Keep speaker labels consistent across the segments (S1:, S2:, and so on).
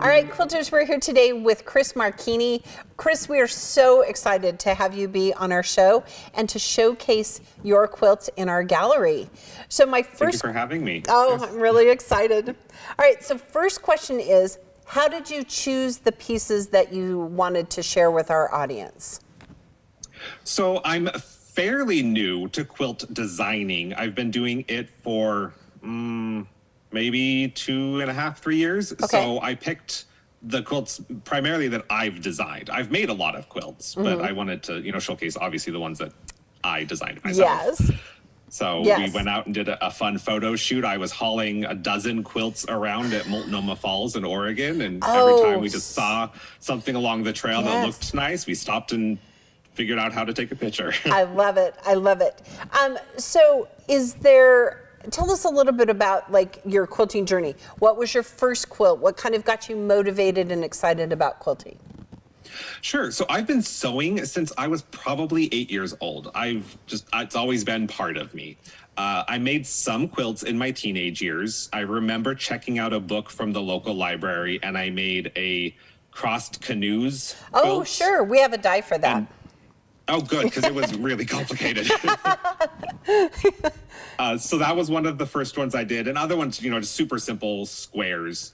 S1: All right, quilters, we're here today with Chris Marchini. Chris, we are so excited to have you be on our show and to showcase your quilts in our gallery. So
S2: Thank you for having me.
S1: Oh,
S2: Yes.
S1: I'm really excited. All right, so first question is, how did you choose the pieces that you wanted to share with our audience?
S2: So I'm fairly new to quilt designing. I've been doing it for maybe 2.5, 3 years.
S1: Okay.
S2: So I picked the quilts primarily that I've designed. I've made a lot of quilts, but I wanted to, showcase obviously the ones that I designed myself.
S1: Yes.
S2: So we went out and did a fun photo shoot. I was hauling a dozen quilts around at Multnomah Falls in Oregon. And every time we just saw something along the trail that looked nice, we stopped and figured out how to take a picture.
S1: I love it. I love it. So tell us a little bit about like your quilting journey. What was your first quilt? What kind of got you motivated and excited about quilting?
S2: Sure. So I've been sewing since I was probably 8 years old. It's always been part of me. I made some quilts in my teenage years. I remember checking out a book from the local library and I made a crossed canoes quilt.
S1: Oh, sure. We have a die for that.
S2: Oh, good, because it was really complicated. So that was one of the first ones I did. And other ones, just super simple squares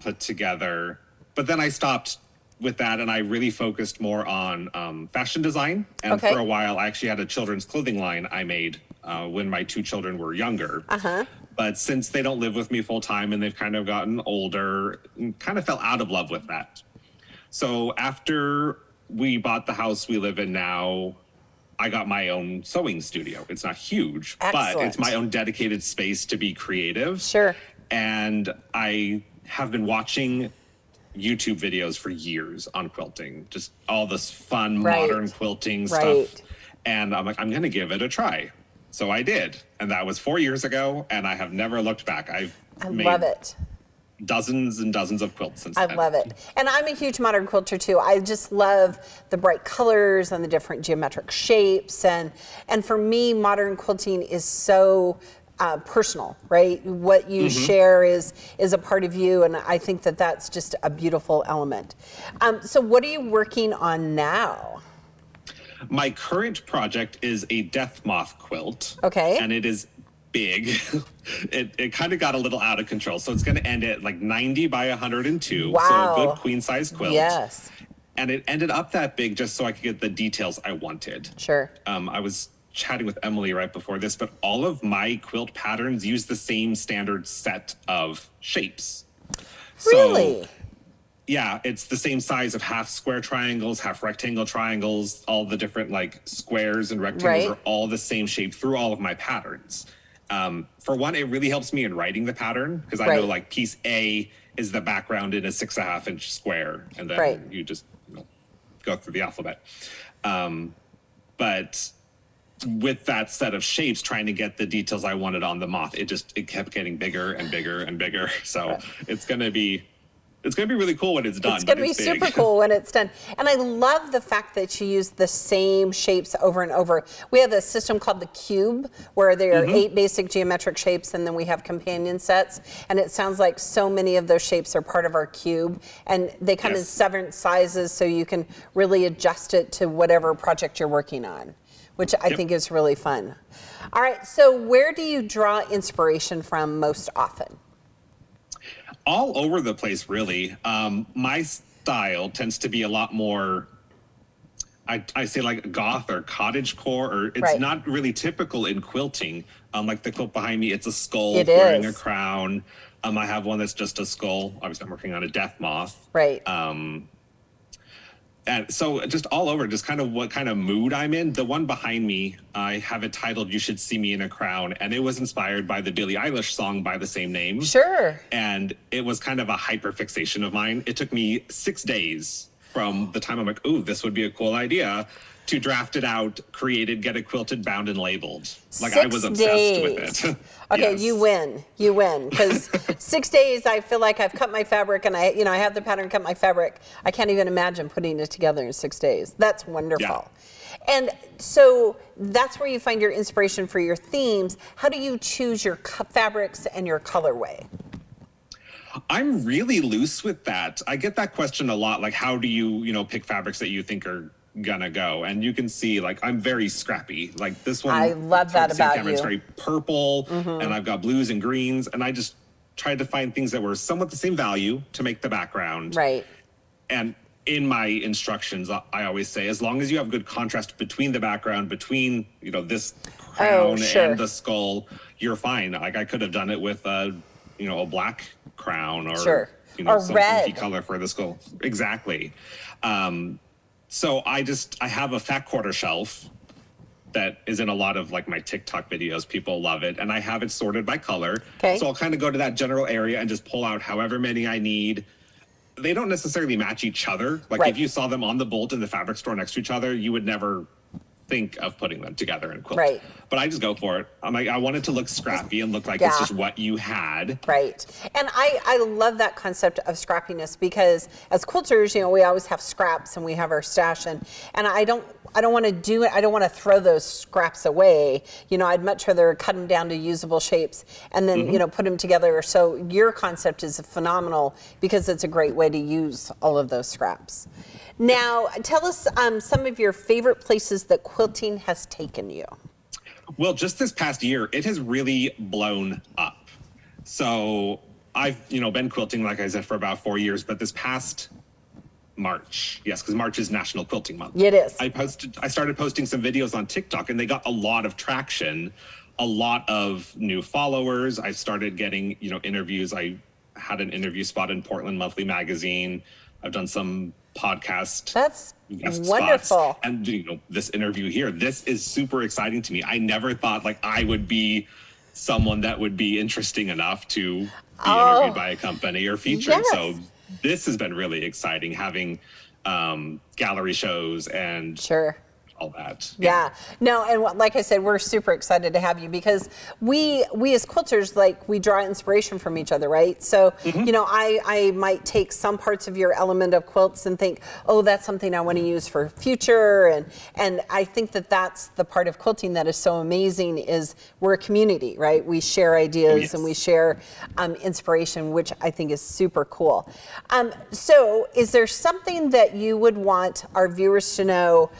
S2: put together. But then I stopped with that and I really focused more on fashion design. And for a while, I actually had a children's clothing line I made when my 2 children were younger. But since they don't live with me full time and they've kind of gotten older, kind of fell out of love with that. So after we bought the house we live in now, I got my own sewing studio. It's not huge, but it's my own dedicated space to be creative.
S1: Sure.
S2: And I have been watching YouTube videos for years on quilting, just all this fun modern quilting stuff. And I'm like, I'm going to give it a try. So I did. And that was 4 years ago. And I have never looked back. I
S1: love it.
S2: Dozens and dozens of quilts since then.
S1: I love it. And I'm a huge modern quilter too. I just love the bright colors and the different geometric shapes. And for me, modern quilting is so personal, right? What you share is a part of you. And I think that that's just a beautiful element. So what are you working on now?
S2: My current project is a death moth quilt.
S1: Okay.
S2: And it is big. It kind of got a little out of control. So it's going to end at like 90 by 102.
S1: Wow.
S2: So a good queen size quilt.
S1: Yes.
S2: And it ended up that big just so I could get the details I wanted.
S1: Sure.
S2: I was chatting with Emily right before this, but all of my quilt patterns use the same standard set of shapes.
S1: Really?
S2: So, yeah, it's the same size of half square triangles, half rectangle triangles, all the different like squares and rectangles are all the same shape through all of my patterns. For one, it really helps me in writing the pattern because I know like piece A is the background in a 6.5 inch square, and then you just go through the alphabet. But with that set of shapes, trying to get the details I wanted on the moth, it kept getting bigger and bigger and bigger. So it's gonna be really cool when it's done.
S1: It's going to be super cool when it's done. And I love the fact that you use the same shapes over and over. We have a system called the cube where there are 8 basic geometric shapes and then we have companion sets. And it sounds like so many of those shapes are part of our cube. And they come in 7 sizes so you can really adjust it to whatever project you're working on, which I think is really fun. All right, so where do you draw inspiration from most often?
S2: All over the place, really. My style tends to be a lot more, I say like goth or cottagecore, or it's not really typical in quilting. Like the quilt behind me, it's a skull wearing a crown. I have one that's just a skull. Obviously, I'm working on a death moth.
S1: Right.
S2: And so just all over, just kind of what kind of mood I'm in. The one behind me, I have it titled "You Should See Me in a Crown," and it was inspired by the Billie Eilish song by the same name.
S1: Sure.
S2: And it was kind of a hyperfixation of mine. It took me 6 days from the time I'm like, ooh, this would be a cool idea, to draft it out, created, get it quilted, bound, and labeled. Like I was obsessed with it.
S1: Okay, you win, because 6 days I feel like I've cut my fabric and I have the pattern, cut my fabric. I can't even imagine putting it together in 6 days. That's wonderful. And so that's where you find your inspiration for your themes. How do you choose your fabrics and your colorway?
S2: I'm really loose with that. I get that question a lot. Like, how do you pick fabrics that you think are gonna go? And you can see, like, I'm very scrappy. Like this one,
S1: I love that about you.
S2: It's very purple, and I've got blues and greens, and I just tried to find things that were somewhat the same value to make the background.
S1: Right.
S2: And in my instructions, I always say, as long as you have good contrast between the background, between this crown and the skull, you're fine. Like I could have done it with a black crown or
S1: or
S2: some
S1: red
S2: funky color for the skull. Exactly. So I have a fat quarter shelf that is in a lot of like my TikTok videos. People love it, and I have it sorted by color.
S1: Okay.
S2: So I'll kind of go to that general area and just pull out however many I need. They don't necessarily match each other. Like if you saw them on the bolt in the fabric store next to each other, you would never think of putting them together in quilt.
S1: Right.
S2: But I just go for it. I'm like, I want it to look scrappy and look like it's just what you had.
S1: Right. And I love that concept of scrappiness, because as quilters, we always have scraps and we have our stash, and I don't want to do it. I don't want to throw those scraps away. I'd much rather cut them down to usable shapes and then, put them together. So your concept is phenomenal because it's a great way to use all of those scraps. Now, tell us some of your favorite places that quilting has taken you.
S2: Well, just this past year, it has really blown up. So I've, been quilting, like I said, for about 4 years, but this past March, yes, because March is National Quilting Month.
S1: It is.
S2: I started posting some videos on TikTok, and they got a lot of traction, a lot of new followers. I started getting, interviews. I had an interview spot in Portland Monthly Magazine. I've done some podcast.
S1: That's wonderful.
S2: Spots. And this interview here, this is super exciting to me. I never thought like I would be someone that would be interesting enough to be interviewed by a company or featured.
S1: Yes.
S2: So this has been really exciting, having gallery shows and all that.
S1: Yeah. No, and like I said, we're super excited to have you, because we as quilters, like, we draw inspiration from each other, right? So, I might take some parts of your element of quilts and think, oh, that's something I want to use for future. And I think that that's the part of quilting that is so amazing, is we're a community, right? We share ideas and we share inspiration, which I think is super cool. So is there something that you would want our viewers to know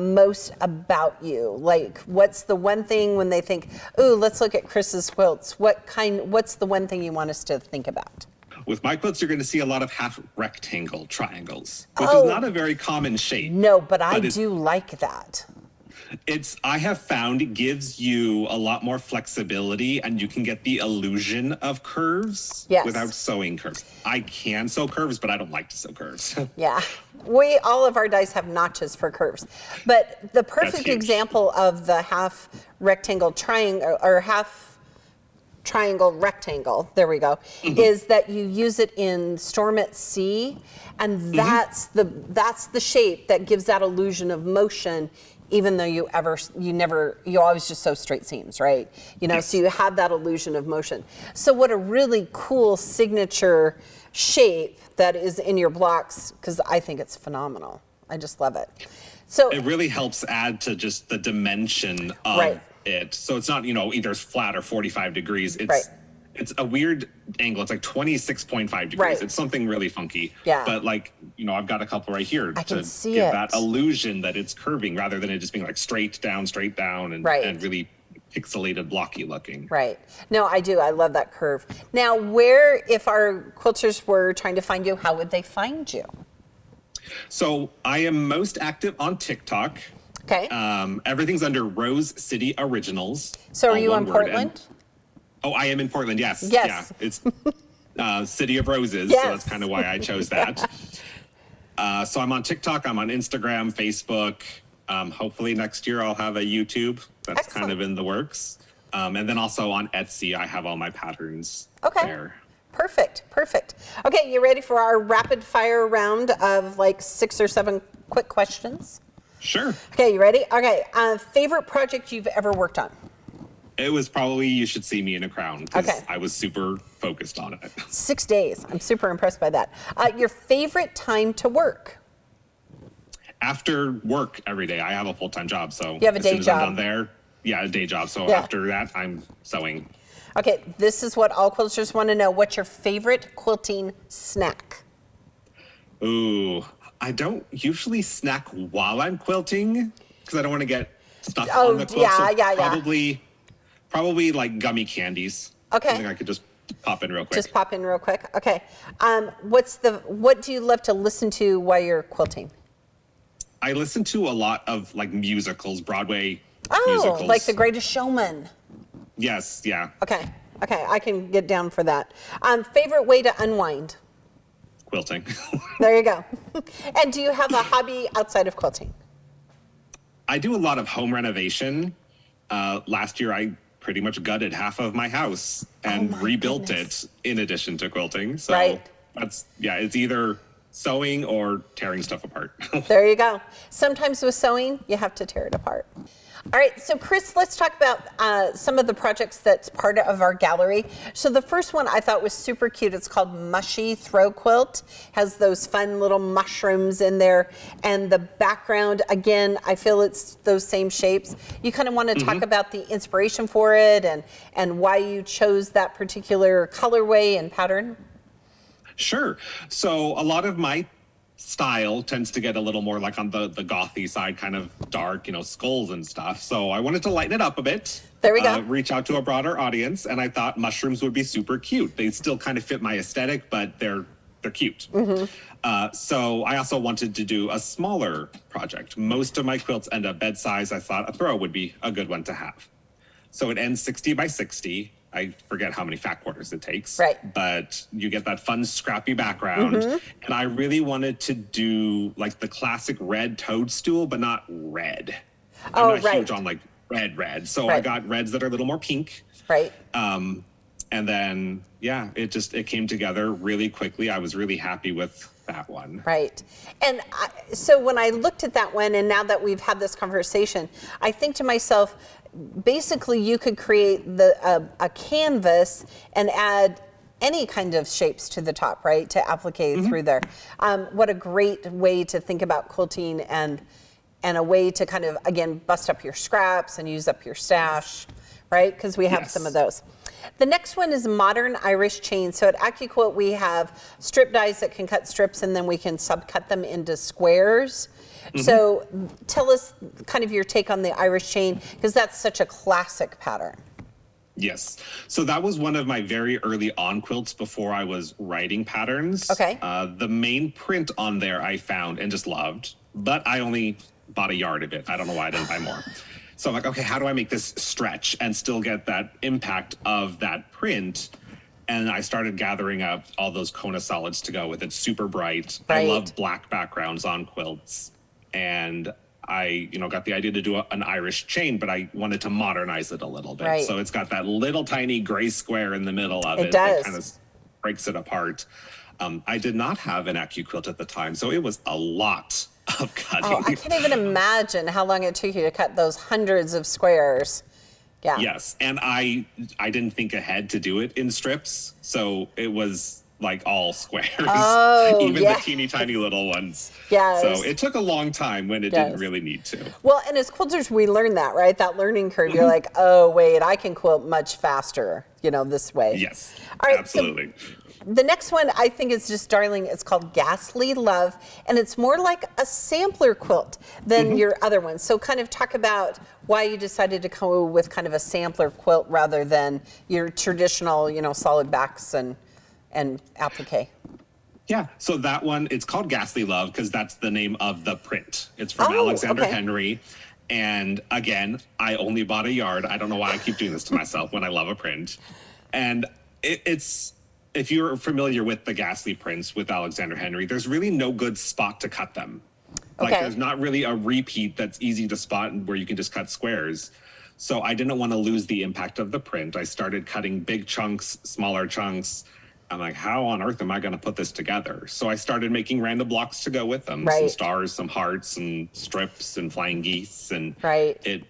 S1: most about you? Like, what's the one thing when they think, ooh, let's look at Chris's quilts, what's the one thing you want us to think about?
S2: With my quilts, you're going to see a lot of half rectangle triangles, which is not a very common shape.
S1: No, but I do like that.
S2: I have found it gives you a lot more flexibility, and you can get the illusion of curves without sewing curves. I can sew curves, but I don't like to sew curves. Yeah.
S1: All of our dies have notches for curves. But the perfect example of the half rectangle triangle, or half triangle rectangle, there we go, is that you use it in Storm at Sea, and that's the shape that gives that illusion of motion, even though you always just sew straight seams, right? So you have that illusion of motion. So what a really cool signature shape that is in your blocks, because I think it's phenomenal. I just love it. So
S2: it really helps add to just the dimension of it. So it's not, either flat or 45 degrees. It's a weird angle. It's like 26.5 degrees. Right. It's something really funky. Yeah. But like, I've got a couple right here to give that illusion that it's curving, rather than it just being like straight down, and really pixelated, blocky looking.
S1: Right. No, I do. I love that curve. Now, if our quilters were trying to find you, how would they find you?
S2: So I am most active on TikTok.
S1: Okay.
S2: Everything's under Rose City Originals.
S1: So are you in Portland?
S2: Oh, I am in Portland, yes.
S1: Yes.
S2: Yeah, it's City of Roses, so that's kind of why I chose that. So I'm on TikTok, I'm on Instagram, Facebook. Hopefully next year I'll have a YouTube. That's kind of in the works. And then also on Etsy, I have all my patterns there.
S1: Perfect. Okay, you ready for our rapid fire round of like 6 or 7 quick questions?
S2: Sure.
S1: Okay, you ready? Okay, favorite project you've ever worked on?
S2: It was probably You Should See Me in a Crown, because I was super focused on it. 6
S1: days. I'm super impressed by that. Your favorite time to work?
S2: After work every day. I have a full-time job, so
S1: you have a day job.
S2: I'm done there, a day job. So after that, I'm sewing.
S1: Okay, this is what all quilters want to know. What's your favorite quilting snack?
S2: Ooh, I don't usually snack while I'm quilting because I don't want to get stuff
S1: Oh,
S2: on the quilt. So
S1: yeah.
S2: probably like gummy candies.
S1: Okay.
S2: Something I could just pop in real quick.
S1: Just pop in real quick. Okay. What do you love to listen to while you're quilting?
S2: I listen to a lot of like musicals, Broadway
S1: Oh,
S2: musicals.
S1: like The Greatest Showman.
S2: Yes, yeah.
S1: Okay, I can get down for that. Favorite way to unwind?
S2: Quilting.
S1: There you go. And do you have a hobby outside of quilting?
S2: I do a lot of home renovation. Last year, I pretty much gutted half of my house and rebuilt it in addition to quilting. So
S1: Right.
S2: it's either sewing or tearing stuff apart.
S1: There you go. Sometimes with sewing, you have to tear it apart. All right, so Chris, let's talk about some of the projects that's part of our gallery. So the first one I thought was super cute. It's called Mushy Throw Quilt. Has those fun little mushrooms in there. And the background, again, I feel it's those same shapes. You kind of want to talk about the inspiration for it and why you chose that particular colorway and pattern?
S2: Sure. So a lot of my style tends to get a little more like on the gothy side, kind of dark, skulls and stuff. So I wanted to lighten it up a bit.
S1: There we go.
S2: Reach out to a broader audience, and I thought mushrooms would be super cute. They still kind of fit my aesthetic, but they're cute. So I also wanted to do a smaller project. Most of my quilts end up bed size. I thought a throw would be a good one to have. So it ends 60 by 60. I forget how many fat quarters it takes.
S1: Right.
S2: But you get that fun, scrappy background. And I really wanted to do like the classic red toadstool, but not red. I'm not huge on like red. So I got reds that are a little more pink.
S1: Right.
S2: And then, it came together really quickly. I was really happy with that one.
S1: Right. And so when I looked at that one, and now that we've had this conversation, I think to myself, basically you could create a canvas and add any kind of shapes to the top, right, to applique through there. What a great way to think about quilting and a way to kind of, again, bust up your scraps and use up your stash, right, because we have some of those. The next one is modern Irish chain. So at AccuQuilt, we have strip dies that can cut strips, and then we can subcut them into squares. So tell us kind of your take on the Irish chain, because that's such a classic pattern.
S2: Yes. So that was one of my very early on quilts before I was writing patterns.
S1: Okay.
S2: The main print on there I found and just loved, but I only bought a yard of it. I don't know why I didn't buy more. So I'm like, okay, how do I make this stretch and still get that impact of that print? And I started gathering up all those Kona solids to go with it. Super bright.
S1: Right.
S2: I love black backgrounds on quilts. And I, got the idea to do an Irish chain, but I wanted to modernize it a little bit.
S1: Right.
S2: So it's got that little tiny gray square in the middle of it.
S1: It does.
S2: That kind of breaks it apart. I did not have an AccuQuilt at the time, so it was a lot of cutting.
S1: Oh, I can't even imagine how long it took you to cut those hundreds of squares. Yeah.
S2: Yes, and I didn't think ahead to do it in strips, so it was like all squares, even the teeny tiny little ones.
S1: Yes.
S2: So it took a long time when it didn't really need to.
S1: Well, and as quilters, we learn that, right? That learning curve. You're like, oh, wait, I can quilt much faster, this way.
S2: Yes,
S1: all right,
S2: absolutely.
S1: So the next one I think is just darling. It's called Ghastly Love, and it's more like a sampler quilt than your other ones. So kind of talk about why you decided to go with kind of a sampler quilt rather than your traditional, solid backs and applique.
S2: Yeah, so that one, it's called Ghastly Love because that's the name of the print. It's from Alexander Henry. And again, I only bought a yard. I don't know why I keep doing this to myself when I love a print. And it's, if you're familiar with the Ghastly prints with Alexander Henry, there's really no good spot to cut them. Like there's not really a repeat that's easy to spot and where you can just cut squares. So I didn't want to lose the impact of the print. I started cutting big chunks, smaller chunks. I'm like, how on earth am I going to put this together? So I started making random blocks to go with them. Some stars, some hearts, and strips, and flying geese. And it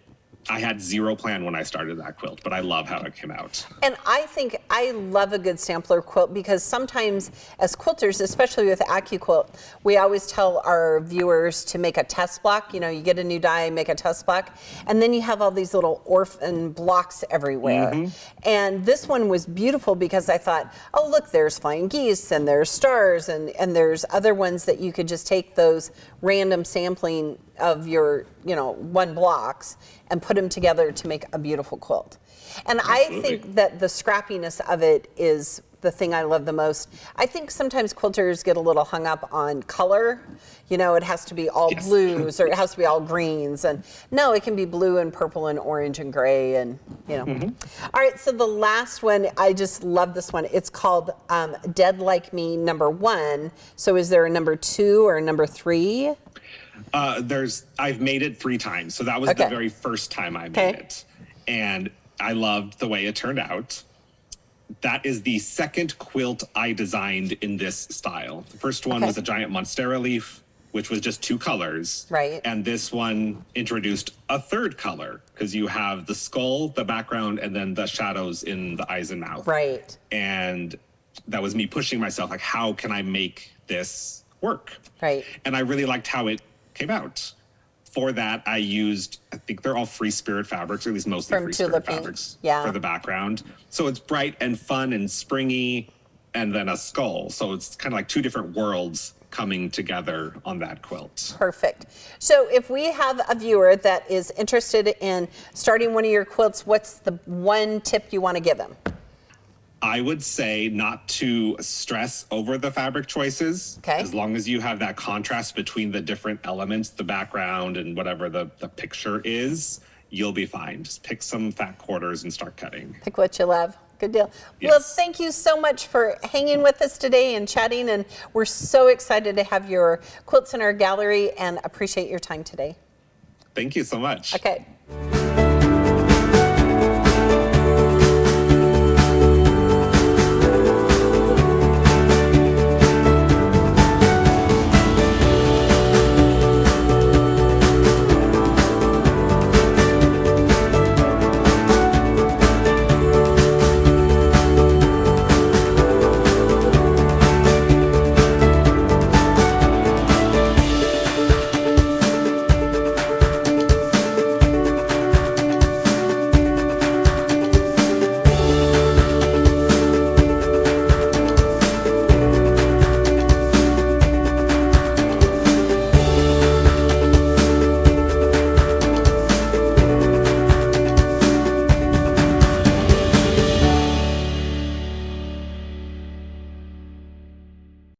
S2: I had zero plan when I started that quilt, but I love how it came out.
S1: And I think I love a good sampler quilt because sometimes as quilters, especially with AccuQuilt, we always tell our viewers to make a test block. You know, you get a new die, make a test block, and then you have all these little orphan blocks everywhere. And this one was beautiful because I thought, oh, look, there's flying geese and there's stars and there's other ones that you could just take those random sampling of your, you know, one blocks and put them together to make a beautiful quilt. And I think that the scrappiness of it is the thing I love the most. I think sometimes quilters get a little hung up on color. You know, it has to be all blues or it has to be all greens. And no, it can be blue and purple and orange and gray and, you know. All right, so the last one, I just love this one. It's called Dead Like Me #1. So is there a #2 or a #3?
S2: I've made it 3 times. So that was the very first time I made it. And I loved the way it turned out. That is the second quilt I designed in this style. The first one was a giant monstera leaf, which was just 2 colors.
S1: Right.
S2: And this one introduced a 3rd color because you have the skull, the background, and then the shadows in the eyes and mouth.
S1: Right.
S2: And that was me pushing myself, like, how can I make this work?
S1: Right.
S2: And I really liked how it came out. For that, I used, I think they're all Free Spirit fabrics, or at least mostly Free Spirit fabrics for the background. So it's bright and fun and springy, and then a skull. So it's kind of like 2 different worlds coming together on that quilt.
S1: Perfect. So if we have a viewer that is interested in starting one of your quilts, what's the one tip you want to give them?
S2: I would say not to stress over the fabric choices. As long as you have that contrast between the different elements, the background and whatever the picture is, you'll be fine. Just pick some fat quarters and start cutting.
S1: Pick what you love. Good deal. Well, thank you so much for hanging with us today and chatting. And we're so excited to have your quilts in our gallery and appreciate your time today.
S2: Thank you so much.
S1: Okay.